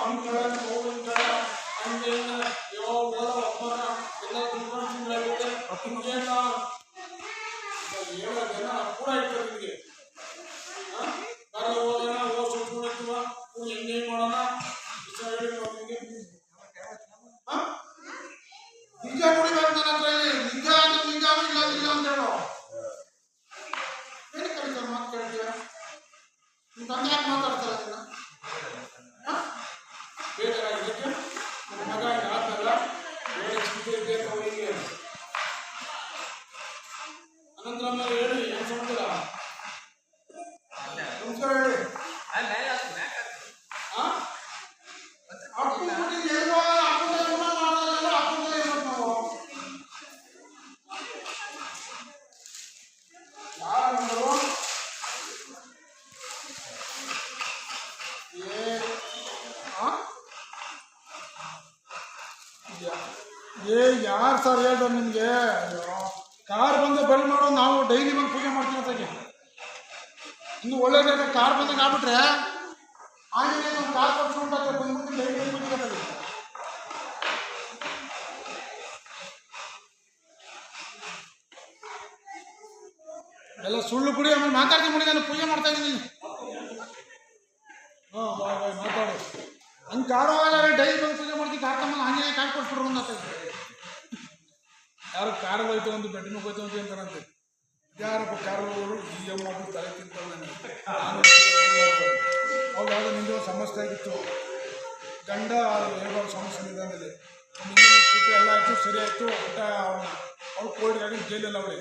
ಅಂಕಳ ಗೋವಿಂಕಳ ಅಂಜೇನ ಯೋ ಓಲ ಒಬ್ಬರ ಎಲ್ಲ ತಿಳ್ಕೊಂಡ್ರೆ ಹಿಂಗೇನ 7 ಜನ ಕೂಡ ಇರ್ತಾರೆ ನಿಮಗೆ ಹೋಗೋಣ ಓದ್ಸುವ ಎಂಜಾಯ್ ಮಾಡೋಣ ಹೇಳಿ ನಿಮಗೆ ನಿಜ ಕುಡಿಬೇಕು ನನ್ನ ಹತ್ರ ನಿಜ ಅಂದ್ರೆ ನಿಜ ಇಲ್ಲ ಇಲ್ಲ ಅಂತ ಹೇಳೋ ಏನು ಕರೀತಾರೆ ಮಾತು ಕೇಳ್ತೀರ ನಿಮ್ಮ ತಂದೆ ಯಾಕೆ ಮಾತಾಡ್ತಾರೆ ಅದನ್ನ ಬೇಜಾರಾಗಿದ್ದಕ್ಕೆ ನನ್ನ ಮಗ ಆದ್ಮೇಲೆ ಬೇರೆ ಚಿಂತೆ ಬೇಕು ಅವರಿಗೆ ಅನಂತರ ಮೇಲೆ ಹೇಳಿ ಏನು ಸಮಾಚಾರ ನಮಸ್ಕಾರ ಹೇಳಿ ಯಾರು ಸರ್ ಹೇಳ್ದ ನಿಮಗೆ ಕಾರ್ ಬಂದು ಬಳಿ ಮಾಡೋ ನಾವು ಡೈಲಿ ಬಂದು ಪೂಜೆ ಮಾಡ್ತೀವಿ ಅಂತಾಗೆ ಇನ್ನು ಒಳ್ಳೆಯದಾದ್ರೆ ಕಾರ್ ಬಂದಾಗ ಆಗ್ಬಿಟ್ರೆ ಆಂಜನೇಯ ಒಂದು ಕಾರ್ ಕೊಡ್ಸ್ಕೊಂಡು ಬಂದ್ಬಿಟ್ಟು ಡೈಲಿ ಪೂಜೆ ಮಾಡ್ತಾರೆ ಎಲ್ಲ ಸುಳ್ಳು ಕುಡಿ ಆಮೇಲೆ ಮಾತಾಡ್ತೀನಿ ಮಾಡಿ ನಾನು ಪೂಜೆ ಮಾಡ್ತಾ ಇದ್ದೀನಿ ಹಾಂ ಬಾಯ್ ಬಾಯ್ ಮಾತಾಡು ಹಂಗೆ ಕಾರು ಡೈಲಿ ಬಂದು ಪೂಜೆ ಮಾಡ್ತೀವಿ ಕಾರ್ ತಮ್ಮ ಆಂಜನೇಯ ಕಾರ್ ಕೊಟ್ಬಿಟ್ರು ಅಂತ ಯಾರು ಕಾರು ಹೋಯ್ತು ಒಂದು ಬೆಡ್ಡಿನ ಹೋಯ್ತು ಅಂತ ಅಂತಾರಂತೆ ಯಾರಪ್ಪ ಕಾರು ಹೋಗೋರು ಈ ಅಮ್ಮ ತಲೆ ತಿಂತಾರೆ ನನಗೆ ಅವಾಗ ನಿಂದು ಸಮಸ್ಯೆ ಆಗಿತ್ತು ಗಂಡ ಹೇಗೋ ಸಮಸ್ಯೆ ನಿಧಾನದಲ್ಲಿ ಎಲ್ಲ ಆಯಿತು ಸರಿ ಆಯಿತು ಊಟ ಅವ್ಳು ಕೋಲ್ಡ್ಗಾಗಿ ಜೈಲಲ್ಲಿ ಅವಳೆ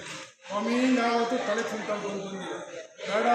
ಸ್ವಾಮಿ ಯಾವತ್ತು ತಲೆ ತಿಂತಾಳೆ ಬಂದು ಬೇಡ